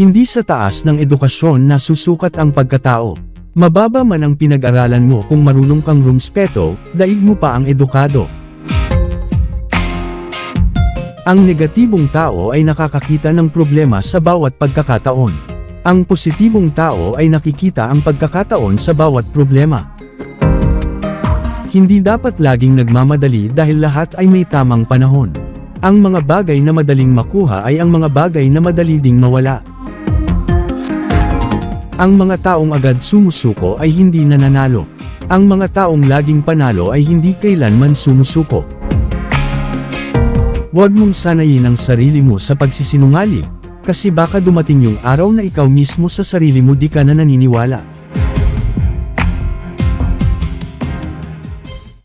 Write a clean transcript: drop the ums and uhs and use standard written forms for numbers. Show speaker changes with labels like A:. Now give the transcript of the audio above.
A: Hindi sa taas ng edukasyon na susukat ang pagkatao. Mababa man ang pinag-aralan mo kung marunong kang rumespeto, daig mo pa ang edukado. Ang negatibong tao ay nakakakita ng problema sa bawat pagkakataon. Ang positibong tao ay nakikita ang pagkakataon sa bawat problema. Hindi dapat laging nagmamadali dahil lahat ay may tamang panahon. Ang mga bagay na madaling makuha ay ang mga bagay na madali ding mawala. Ang mga taong agad sumusuko ay hindi nananalo. Ang mga taong laging panalo ay hindi kailanman sumusuko. Huwag mong sanayin ang sarili mo sa pagsisinungaling, kasi baka dumating yung araw na ikaw mismo sa sarili mo di ka na naniniwala.